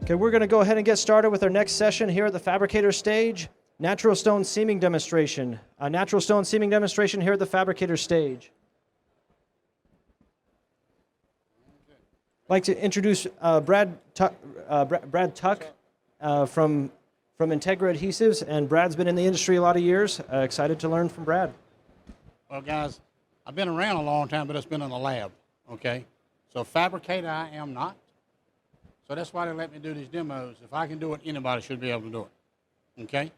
Okay, we're going to go ahead and get started with our next session here at the Fabricator stage, natural stone seaming demonstration. A natural stone seaming demonstration here at the Fabricator stage. I'd like to introduce Brad Tuck from Integra Adhesives, and Brad's been in the industry a lot of years. Excited to learn from Brad. Well, guys, I've been around a long time, but it's been in the lab, okay? So fabricator I am not. So that's why they let me do these demos. If I can do it, anybody should be able to do it, okay?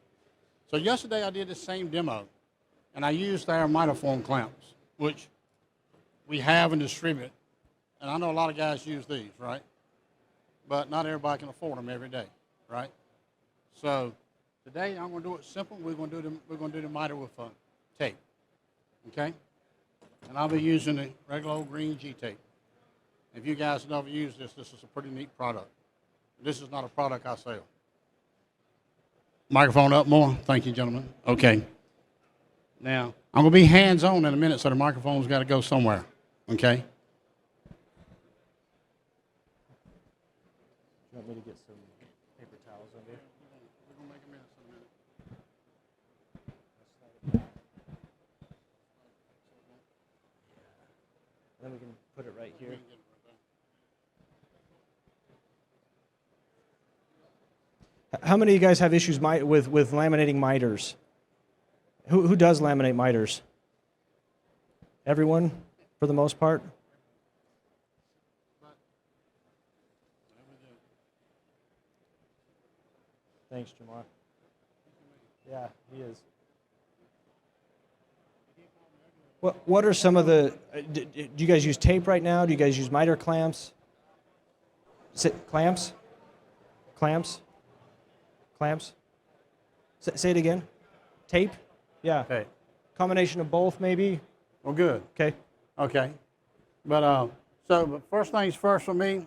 So yesterday I did the same demo, and I used our mitoform clamps, which we have and distribute. And I know a lot of guys use these, right? But not everybody can afford them every day, right? So today I'm going to do it simple. We're going to do the miter with tape, okay? And I'll be using the regular old green G tape. If you guys have never used this, this is a pretty neat product. This is not a product I sell. Microphone up more. Thank you, gentlemen. Okay. Now, I'm going to be hands-on in a minute, so the microphone's got to go somewhere, okay? You want me to get some paper towels on here? We're going to make a mess in a minute. Then we can put it right here. How many of you guys have issues with laminating miters? Who does laminate miters? Everyone, for the most part? Thanks, Jamar. Yeah, he is. What are some of the, do you guys use tape right now? Do you guys use miter clamps? Clamps? Clamps? Clamps? Say it again. Tape? Yeah. Okay. Combination of both, maybe? Well, good. Okay. Okay. But first things first for me,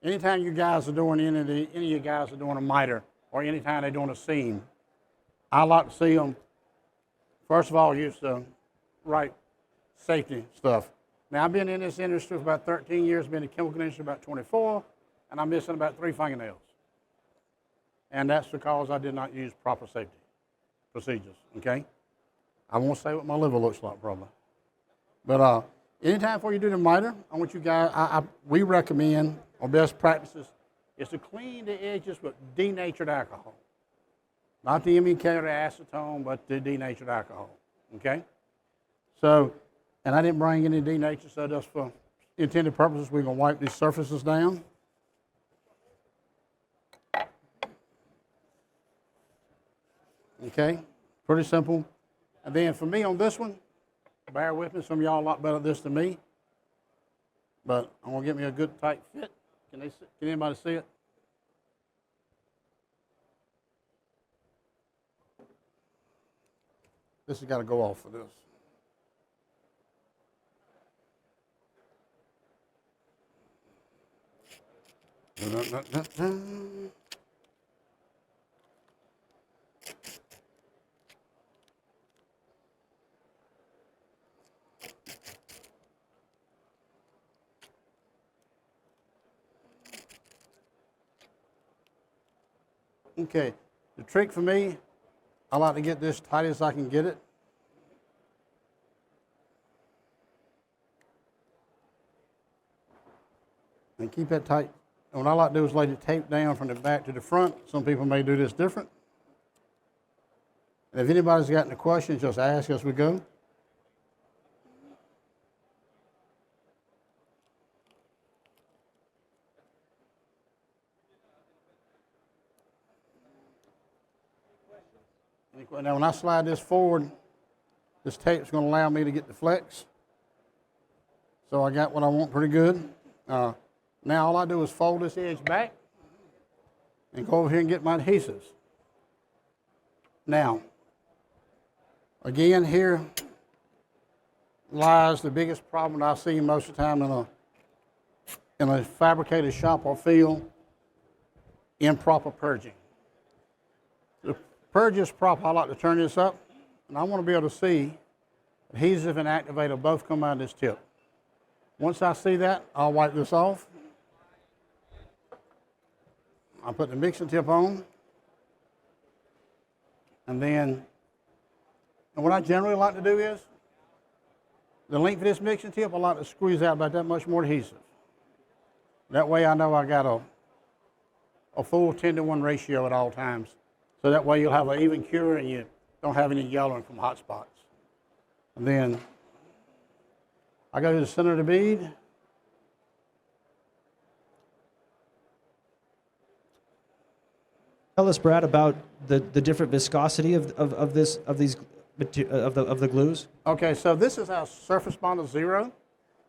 anytime you guys are doing any of you guys are doing a miter or anytime they're doing a seam, I like to see them, first of all, use the right safety stuff. Now, I've been in this industry for about 13 years, been in the chemical industry about 24, and I'm missing about 3 fingernails. And that's because I did not use proper safety procedures, okay? I won't say what my liver looks like, probably. But anytime before you do the miter, I want you guys, we recommend, our best practices, is to clean the edges with denatured alcohol. Not the MEK or the acetone, but the denatured alcohol, okay? So, and I didn't bring any denature, so just for intended purposes, we're going to wipe these surfaces down. Okay, pretty simple. And then for me on this one, bear with me, some of y'all a lot better at this than me, but I'm going to get me a good tight fit. Can anybody see it? This has got to go off for this. Okay, the trick for me, I like to get this tight as I can get it. And keep that tight. And what I like to do is lay the tape down from the back to the front. Some people may do this different. And if anybody's got any questions, just ask as we go. Now, when I slide this forward, this tape's going to allow me to get the flex. So I got what I want pretty good. Now all I do is fold this edge back and go over here and get my adhesives. Now, again, here lies the biggest problem that I see most of the time in a fabricated shop or field: improper purging. The purge is proper. I like to turn this up, and I want to be able to see adhesive and activator both come out of this tip. Once I see that, I'll wipe this off. I put the mixing tip on, and then, and what I generally like to do is, the length of this mixing tip, I like to squeeze out about that much more adhesive. That way I know I got a full 10-to-1 ratio at all times. So that way you'll have an even cure and you don't have any yellowing from hot spots. And then I go to the center of the bead. Tell us, Brad, about the different viscosity of the glues. Okay, so this is our Surface Bonder Zero.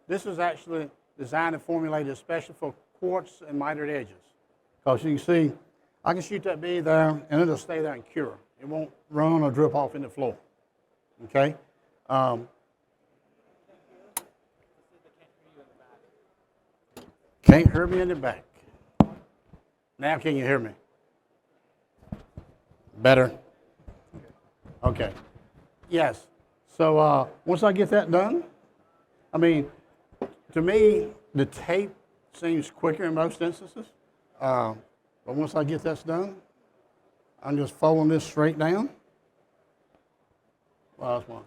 This is actually designed and formulated especially for quartz and mitered edges. Because you can see, I can shoot that bead there and it'll stay there and cure. It won't run or drip off in the floor. Okay? Can't hear me in the back. Now can you hear me? Better? Okay. Yes. So once I get that done, I mean, to me, the tape seems quicker in most instances. But once I get this done, I'm just folding this straight down. Well, that's one.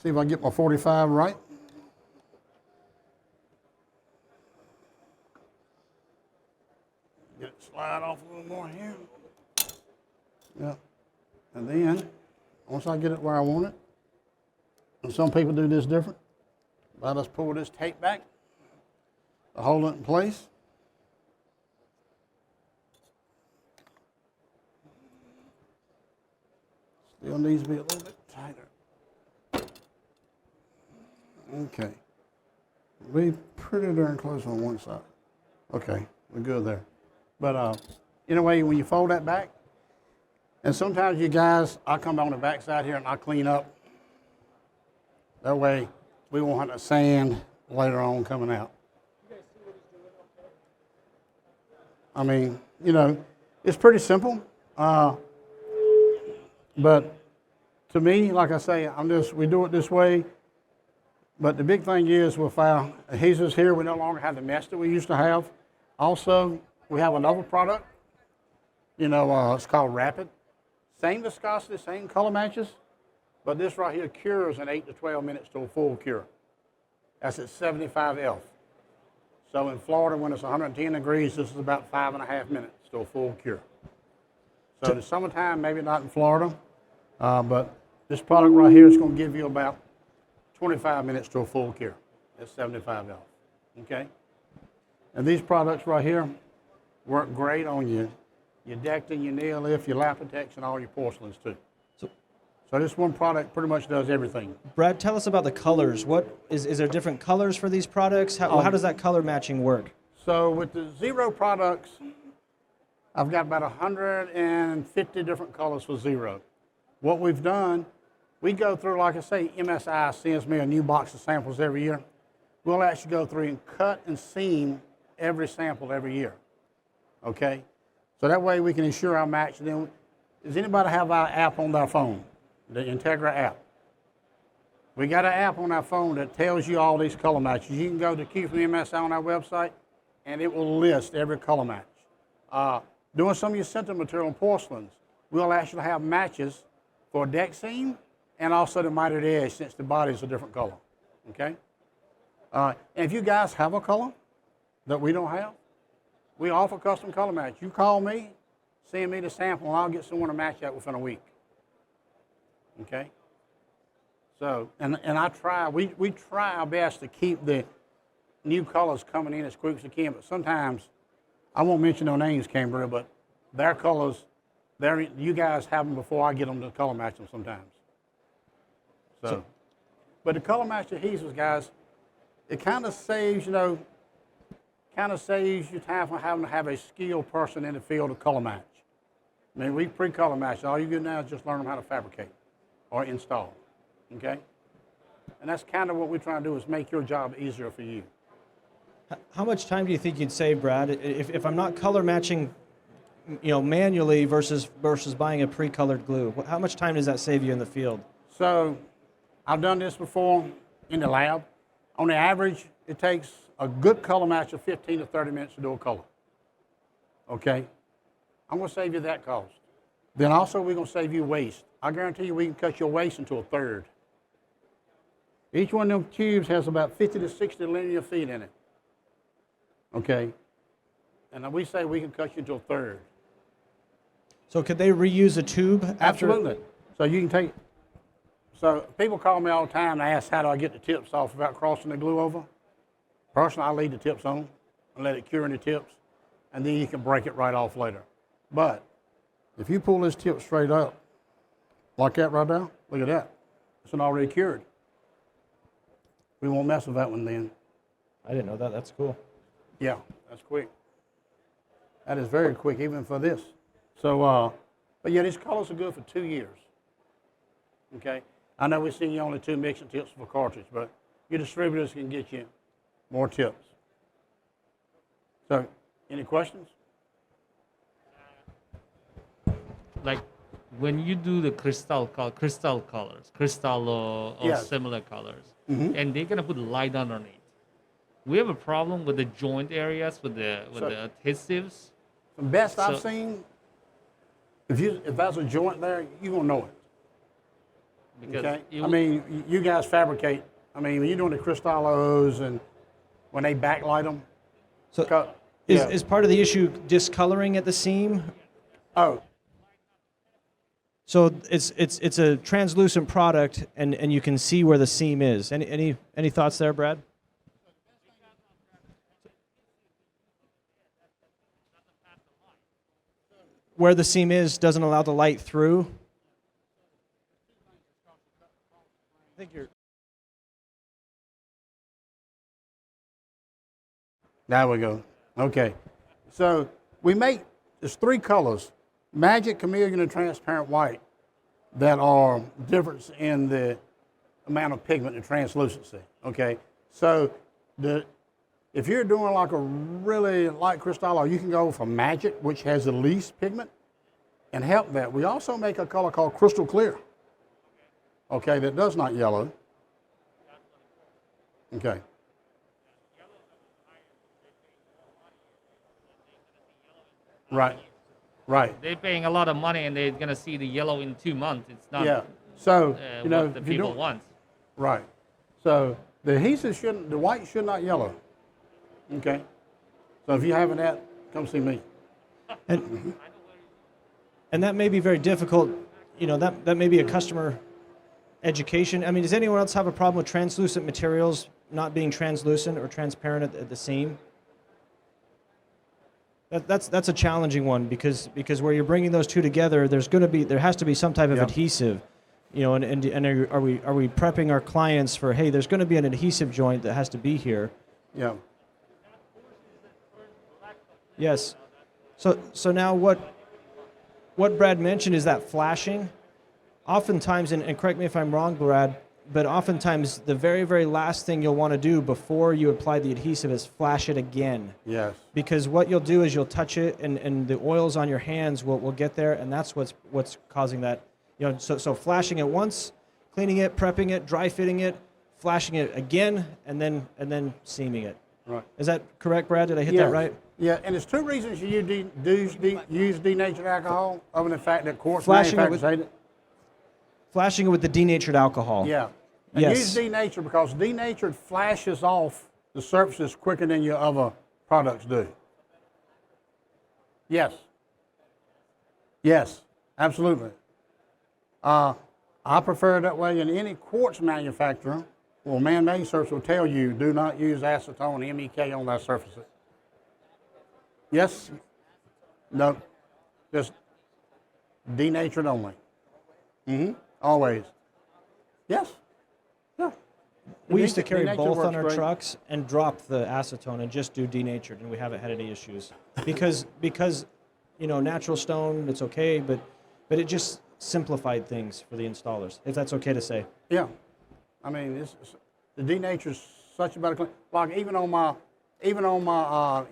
See if I get my 45 right. Get it slide off a little more here. Yeah. And then, once I get it where I want it, and some people do this different, I just pull this tape back to hold it in place. Still needs to be a little bit tighter. Okay. Be pretty darn close on one side. Okay, we're good there. But anyway, when you fold that back, and sometimes you guys, I come on the back side here and I clean up. That way we won't have to sand later on coming out. You guys see what he's doing okay? I mean, you know, it's pretty simple. But to me, like I say, we do it this way. But the big thing is with our adhesives here, we no longer have the mess that we used to have. Also, we have another product, you know, it's called Rapid. Same viscosity, same color matches, but this right here cures in 8 to 12 minutes to a full cure. That's at 75F. So in Florida, when it's 110 degrees, this is about 5.5 minutes to a full cure. So in the summertime, maybe not in Florida, but this product right here is going to give you about 25 minutes to a full cure at 75F. Okay? And these products right here work great on your dectin, your nail lift, your Lapotex, and all your porcelains too. So this one product pretty much does everything. Brad, tell us about the colors. Is there different colors for these products? How does that color matching work? So with the Zero products, I've got about 150 different colors for Zero. What we've done, we go through, like I say, MSI sends me a new box of samples every year. We'll actually go through and cut and seam every sample every year. Okay? So that way we can ensure our match. Then, does anybody have our app on their phone? The Integra app. We got an app on our phone that tells you all these color matches. You can go to Q from MSI on our website, and it will list every color match. Doing some of your center material and porcelains, we'll actually have matches for deck seam and also the mitered edge, since the body is a different color. Okay? And if you guys have a color that we don't have, we offer custom color match. You call me, send me the sample, and I'll get someone to match that within a week. Okay? So, and I try, we try our best to keep the new colors coming in as quick as we can, but sometimes, I won't mention no names, Cambria, but their colors, you guys have them before I get them to color match them sometimes. So, but the color match adhesives, guys, it kind of saves, you know, time from having to have a skilled person in the field to color match. I mean, we pre-color match. All you do now is just learn them how to fabricate or install, okay? And that's kind of what we're trying to do, is make your job easier for you. How much time do you think you'd save, Brad, if I'm not color matching, you know, manually versus buying a pre-colored glue? How much time does that save you in the field? So, I've done this before in the lab. On the average, it takes a good color match of 15 to 30 minutes to do a color. okay? I'm going to save you that cost. Then also we're going to save you waste. I guarantee you we can cut your waste into a third. Each one of them tubes has about 50 to 60 linear feet in it, okay? And we say we can cut you into a third. So could they reuse a tube after? Absolutely. So you can take, so people call me all the time and ask how do I get the tips off without crossing the glue over. Personally, I leave the tips on and let it cure in the tips, and then you can break it right off later. But if you pull this tip straight up, like that right now, look at that. It's already cured. We won't mess with that one then. I didn't know that. That's cool. Yeah, that's quick. That is very quick, even for this. So, but yeah, these colors are good for 2 years. Okay? I know we're seeing you only 2 mixing tips for cartridge, but your distributors can get you more tips. So, any questions? Like when you do the crystal colors, crystal or Yes. similar colors, Mhm. and they're gonna put light underneath. We have a problem with the joint areas with the adhesives. The best I've So- seen, if that's a joint there, you're gonna know it. Because Okay? you, I mean, you guys fabricate. I mean, when you're doing the Cristallos and when they backlight them. So Yeah. is part of the issue discoloring at the seam? Oh, So it's a translucent product, and you can see where the seam is. Any thoughts there, Brad? Where the seam is doesn't allow the light through. I think you're. there we go. Okay. So there's 3 colors, Magic, Chameleon, and Transparent White, that are difference in the amount of pigment and translucency. Okay. So if you're doing like a really light Cristallo, you can go for Magic, which has the least pigment, and help that. We also make a color called Crystal Clear. Okay, that does not yellow. Okay. Right. Right. they're paying a lot of money and they're gonna see the yellow in 2 months. It's not Yeah. So what the if you people don't, want. right. So the adhesive the white should not yellow. Okay. So if you're having that, come see me. And that may be very difficult. You know, that may be a customer education. I mean, does anyone else have a problem with translucent materials not being translucent or transparent at the seam? That's a challenging one because where you're bringing those two together, there has to be some type of Yep. adhesive, you know. And are we prepping our clients for, hey, there's going to be an adhesive joint that has to be here? Yeah. Yes. So now what Brad mentioned is that flashing. Oftentimes, and correct me if I'm wrong, Brad, but oftentimes the very, very last thing you'll want to do before you apply the adhesive is flash it again. Yes. Because what you'll do is you'll touch it and the oils on your hands will get there, and that's what's causing that. You know, so flashing it once, cleaning it, prepping it, dry fitting it, flashing it again, and then seaming it. Right. Is that correct, Brad? Did I hit Yes. that right? Yeah, and there's 2 reasons you use denatured alcohol, other than the fact that quartz Flashing it manufacturers hate it. Flashing it with the denatured alcohol. Yeah. And Yes. use denatured because denatured flashes off the surfaces quicker than your other products do. Yes. Yes, absolutely. I prefer it that way, and any quartz manufacturer or man-made surface will tell you do not use acetone, MEK on that surface. Yes? No. Just denatured only. Always. Yes. Yeah. We used to carry Denatured both on works our great. trucks and drop the acetone and just do denatured, and we haven't had any issues. Because you know, natural stone, it's okay, but it just simplified things for the installers, if that's okay to say. Yeah. I mean, the denatured is such a better clean. Like even on my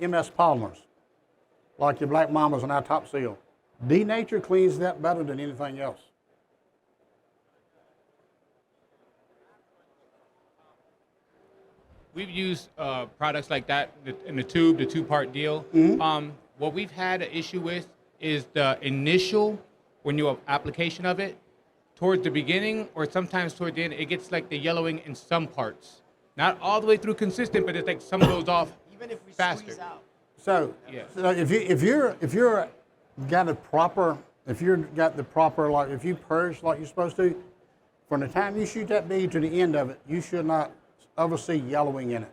MS polymers, like your Black Mamas and our Top Seal, denatured cleans that better than anything else. We've used products like that in the tube, the 2-part deal. what we've had an issue with is the initial, when you application of it, towards the beginning or sometimes toward the end, it gets like the yellowing in some parts. Not all the way through consistent, but it's like some goes off Even if we faster. squeeze out. So, Yeah. so if you're got a proper, if you've got the proper, like if you purge like you're supposed to, from the time you shoot that bead to the end of it, you should not ever see yellowing in it.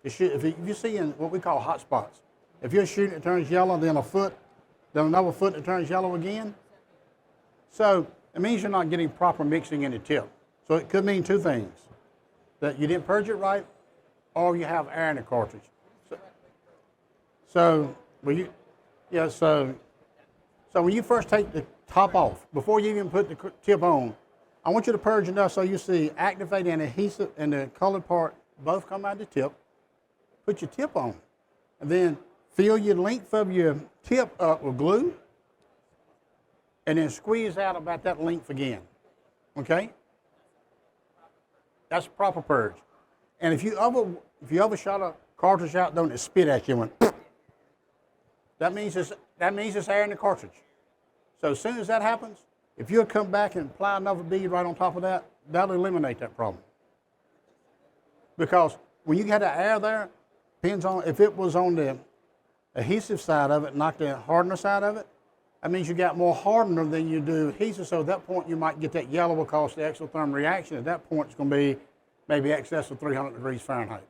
It should, if you see in what we call hot spots, if you're shooting it turns yellow, then a foot, then another foot it turns yellow again. So it means you're not getting proper mixing in the tip. So it could mean two things: that you didn't purge it right, or you have air in the cartridge. So when you, yeah, so when you first take the top off, before you even put the tip on, I want you to purge enough so you see activate and adhesive and the colored part both come out of the tip. Put your tip on, and then fill your length of your tip up with glue, and then squeeze out about that length again. Okay? That's proper purge. And if you ever shot a cartridge out, don't it spit at you and went, that means it's air in the cartridge. So as soon as that happens, if you'll come back and apply another bead right on top of that, that'll eliminate that problem. Because when you get the air there, depends on if it was on the adhesive side of it, not the hardener side of it, that means you got more hardener than you do adhesive. So at that point, you might get that yellow because the exotherm reaction at that point is going to be maybe excess of 300 degrees Fahrenheit.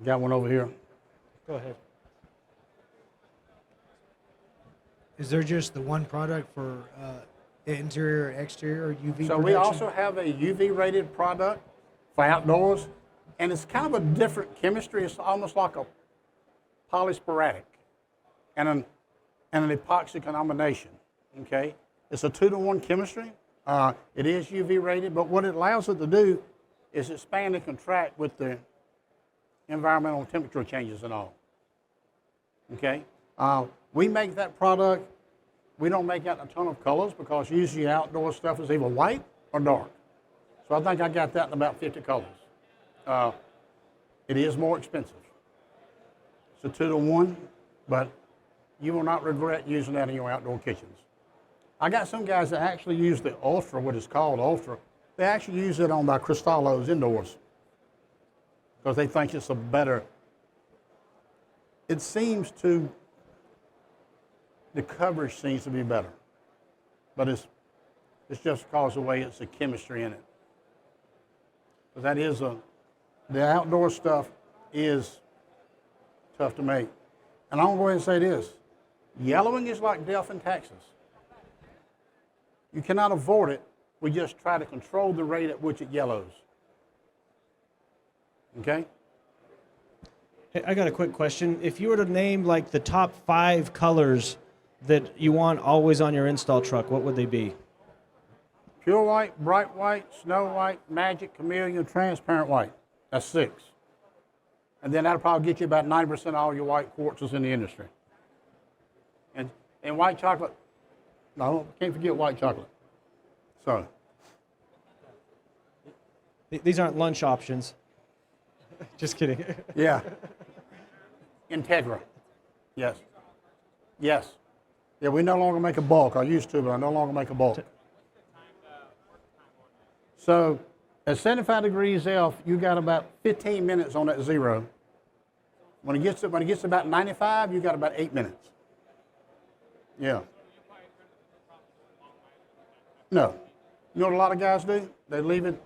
Got one over here. Go ahead. Is there just the one product for interior, exterior, UV So protection? we also have a UV rated product for outdoors, and it's kind of a different chemistry. It's almost like a polysporadic and an epoxy combination. Okay, it's a 2-to-1 chemistry. It is UV rated, but what it allows it to do is expand and contract with the environmental temperature changes and all. Okay, we make that product. We don't make out a ton of colors because usually outdoor stuff is either white or dark. So I think I got that in about 50 colors. It is more expensive. It's a 2-to-1, but you will not regret using that in your outdoor kitchens. I got some guys that actually use the Ultra, what is called Ultra. They actually use it on their Cristallos indoors because they think it's a better, it seems to, the coverage seems to be better, but it's just because of the way it's the chemistry in it. But that is the outdoor stuff is tough to make. And I'm going to go ahead and say this, yellowing is like death in Texas. You cannot avoid it. We just try to control the rate at which it yellows. Okay? Hey, I got a quick question. If you were to name like the top 5 colors that you want always on your install truck, what would they be? Pure white, bright white, snow white, magic, chameleon, transparent white. That's 6. And then that'll probably get you about 90% of all your white quartzes in the industry. And white chocolate, no, can't forget white chocolate. So, These aren't lunch options. Just kidding. yeah. Integra. Yes. Yes. Yeah, we no longer make a bulk. I used to, but I no longer make a bulk. So at 75 degrees F, you got about 15 minutes on that zero. When it gets to about 95, you got about 8 minutes. Yeah. No. You know what a lot of guys do? They leave it,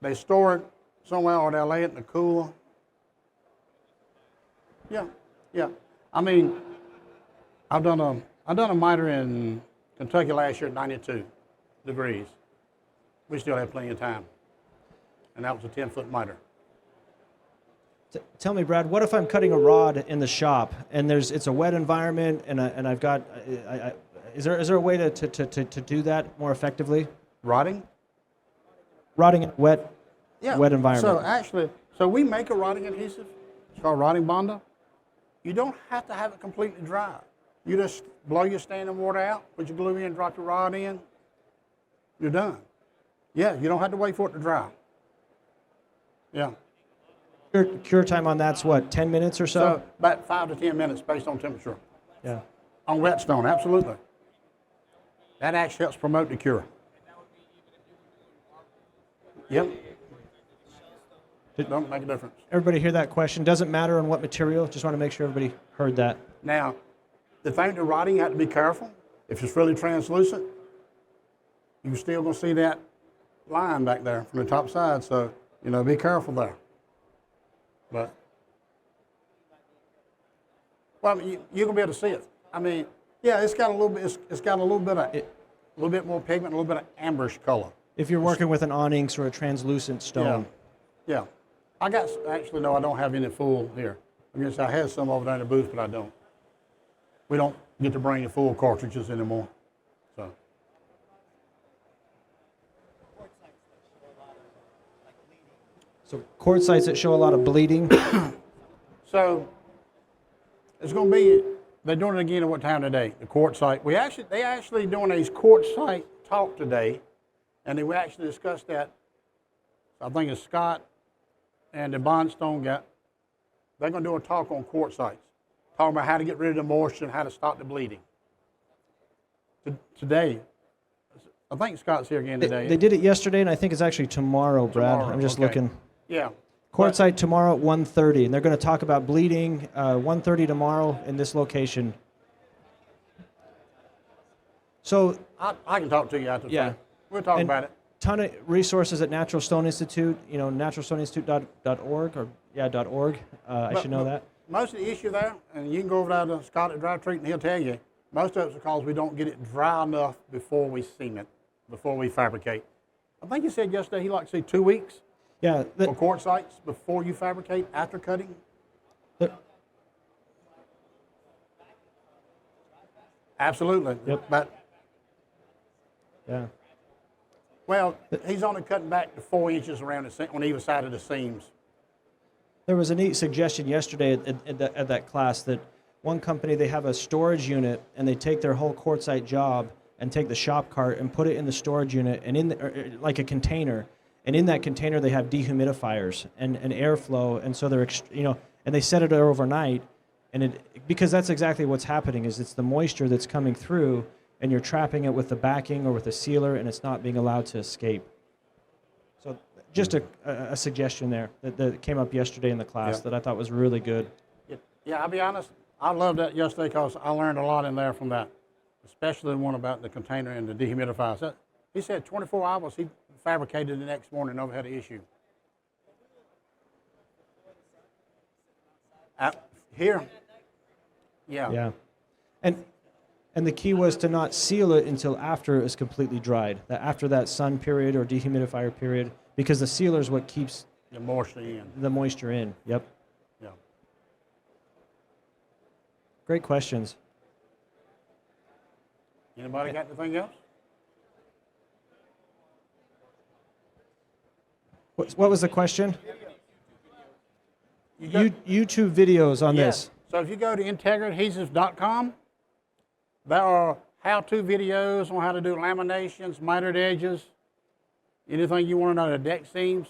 they store it somewhere, or they'll lay it in the cooler. Yeah, yeah. I mean, I've done a miter in Kentucky last year at 92 degrees. We still have plenty of time. And that was a 10-foot miter. Tell me, Brad, what if I'm cutting a rod in the shop and it's a wet environment and I've got, is there a way to do that more effectively? Rotting? Rotting in wet environment. So actually, we make a rotting adhesive. It's called rotting bonder. You don't have to have it completely dry. You just blow your standing water out, put your glue in, drop your rod in, you're done. Yeah, you don't have to wait for it to dry. Yeah. Cure time on that's what, 10 minutes or so? So about 5 to 10 minutes based on temperature. Yeah. On whetstone, absolutely. That actually helps promote the cure. Yep. It don't make a difference. Everybody hear that question? Doesn't matter on what material. Just want to make sure everybody heard that. Now, the thing to writing, you have to be careful. If it's really translucent, you're still going to see that line back there from the top side. So, you know, be careful there. But, well, I mean, you're going to be able to see it. I mean, yeah, it's got a little bit. It's got a little bit of, a little bit more pigment, a little bit of amberish color. If you're working with an onyx or a translucent stone. Yeah. Actually, no, I don't have any full here. I guess I had some over there in the booth, but I don't. We don't get to bring the full cartridges anymore. So. So quartzites that show a lot of bleeding. So it's going to be, they're doing it again at what time today? The quartzite. They actually doing a quartzite talk today, and we actually discussed that. I think it's Scott and the Bondstone guy. They're going to do a talk on quartzites, talking about how to get rid of the moisture and how to stop the bleeding. Today, I think Scott's here again today. They did it yesterday, and I think it's actually tomorrow, Brad. Tomorrow, I'm just okay. looking. Yeah. Quartzite tomorrow at 1:30, and they're going to talk about bleeding 1:30 tomorrow in this location. So I can talk to you after the Yeah. fact. We'll talk about it. ton of resources at Natural Stone Institute, naturalstoneinstitute.org .org. I should know that. Most of the issue there, and you can go over there to Scott at Dry Treat and he'll tell you, most of it's because we don't get it dry enough before we seam it, before we fabricate. I think you said yesterday he liked to see 2 weeks Yeah. for quartzites before you fabricate after cutting. Absolutely. Yep. But, Yeah. well, he's only cutting back to 4 inches around on either side of the seams. There was a neat suggestion yesterday at that class that one company, they have a storage unit and they take their whole quartzite job and take the shop cart and put it in the storage unit and like a container. And in that container, they have dehumidifiers and airflow. And so they're, and they set it there overnight. And because that's exactly what's happening is it's the moisture that's coming through and you're trapping it with the backing or with a sealer and it's not being allowed to escape. So just a suggestion there that came up yesterday in the class that I thought was really good. Yeah, I'll be honest, I loved that yesterday because I learned a lot in there from that, especially the one about the container and the dehumidifiers. He said 24 hours, he fabricated the next morning, never had an issue. Here, yeah. Yeah. And the key was to not seal it until after it was completely dried, after that sun period or dehumidifier period, because the sealer is what keeps The moisture in. the moisture in. Yep. Yeah. Great questions. Anybody got anything else? What was the question? You got- YouTube videos on Yes. this. So if you go to integradhesives.com, there are how-to videos on how to do laminations, mitered edges, anything you want to know, the deck seams,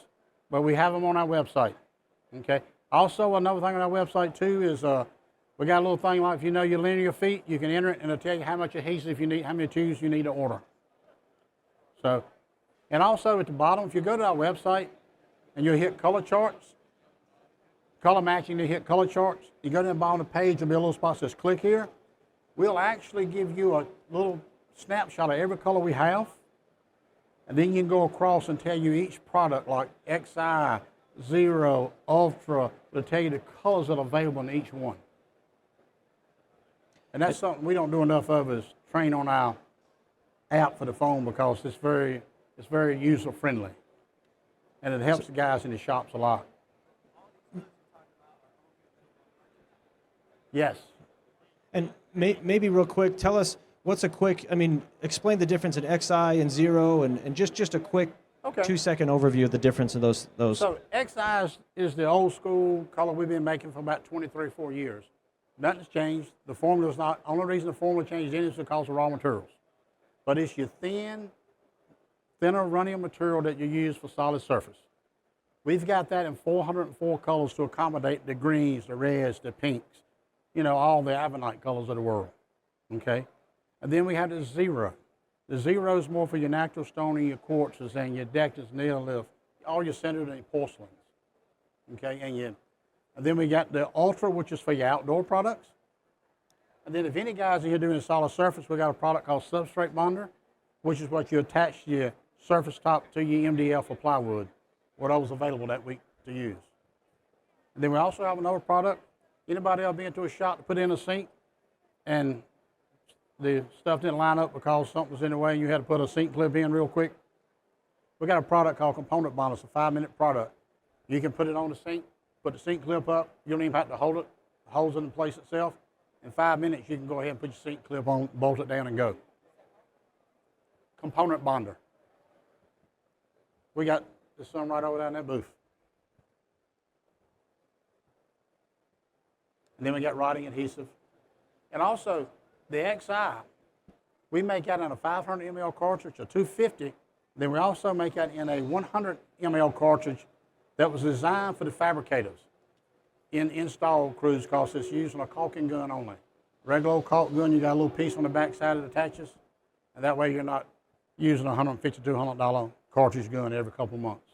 but we have them on our website. Okay. Also, another thing on our website too is we got a little thing like if you know your linear feet, you can enter it and it'll tell you how much adhesive you need, how many tubes you need to order. So, and also at the bottom, if you go to our website and you'll hit color charts, color matching, you hit color charts, you go to the bottom of the page, there'll be a little spot that says click here. We'll actually give you a little snapshot of every color we have. And then you can go across and tell you each product like XI, Zero, Ultra, it'll tell you the colors that are available in each one. And that's something we don't do enough of is train on our app for the phone because it's very user friendly. And it helps the guys in the shops a lot. Yes. And maybe real quick, tell us explain the difference in XI and Zero and just a quick 2-second overview of the difference in those. So XI is the old school color we've been making for about 23, 4 years. Nothing's changed. The formula's not, only reason the formula changed in is because of raw materials. But it's your thin thinner running material that you use for solid surface. We've got that in 404 colors to accommodate the greens, the reds, the pinks, you know, all the Avonite colors of the world, okay? And then we have the zero. The zero is more for your natural stone and your quartzes and your dectors, nail lift, all your centered and porcelains, okay? And then we got the ultra, which is for your outdoor products. And then if any guys are here doing a solid surface, we got a product called substrate bonder, which is what you attach your surface top to your MDF for plywood, what was available that week to use. And then we also have another product. Anybody ever been to a shop to put in a sink and the stuff didn't line up because something was in the way and you had to put a sink clip in real quick? We got a product called component bonder. It's a 5-minute product. You can put it on the sink, put the sink clip up. You don't even have to hold it. The hole's in place itself. In 5 minutes, you can go ahead and put your sink clip on, bolt it down, and go. Component bonder. We got there's some right over there in that booth. And then we got rotting adhesive. And also, the XI, we make that in a 500 ml cartridge, a 250. Then we also make that in a 100 ml cartridge that was designed for the fabricators in install crews because it's using a caulking gun only. Regular old caulk gun, you got a little piece on the back side that attaches, and that way you're not using a $150 to $200 cartridge gun every couple months.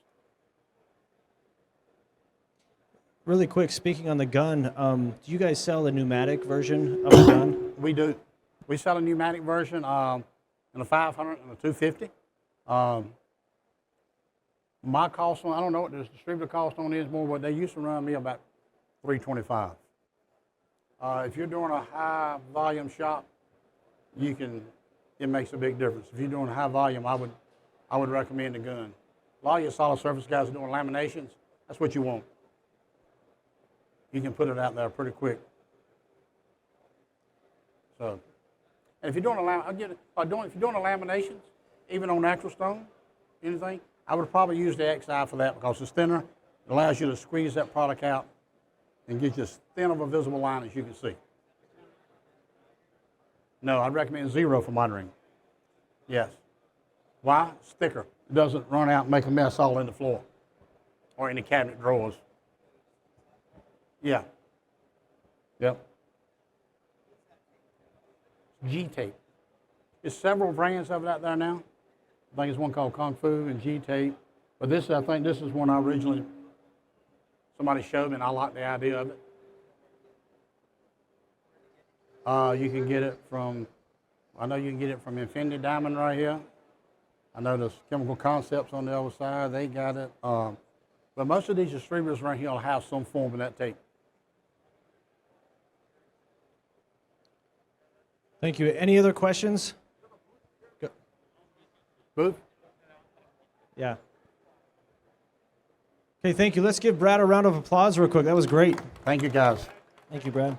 Really quick, speaking on the gun, do you guys sell a pneumatic version of the gun? We do. We sell a pneumatic version in a 500 and a 250. My cost on, I don't know what the distributor cost on is more, but they used to run me about $325. If you're doing a high volume shop, it makes a big difference. If you're doing a high volume, I would recommend the gun. A lot of your solid surface guys are doing laminations. That's what you want. You can put it out there pretty quick. So, and if you're doing if you're doing the laminations, even on natural stone, anything, I would probably use the XI for that because it's thinner. It allows you to squeeze that product out and get you as thin of a visible line as you can see. No, I'd recommend zero for monitoring. Yes. Why? It's thicker. It doesn't run out and make a mess all in the floor or in the cabinet drawers. Yeah. Yep. G-tape. There's several brands of it out there now. I think there's one called Kung Fu and G-tape. But this, I think this is one I originally, somebody showed me and I like the idea of it. You can get it from, I know you can get it from Infinity Diamond right here. I know there's Chemical Concepts on the other side. They got it. But most of these distributors right here will have some form of that tape. Thank you. Any other questions? Go. Booth? Yeah. Okay, thank you. Let's give Brad a round of applause real quick. That was great. Thank you, guys. Thank you, Brad.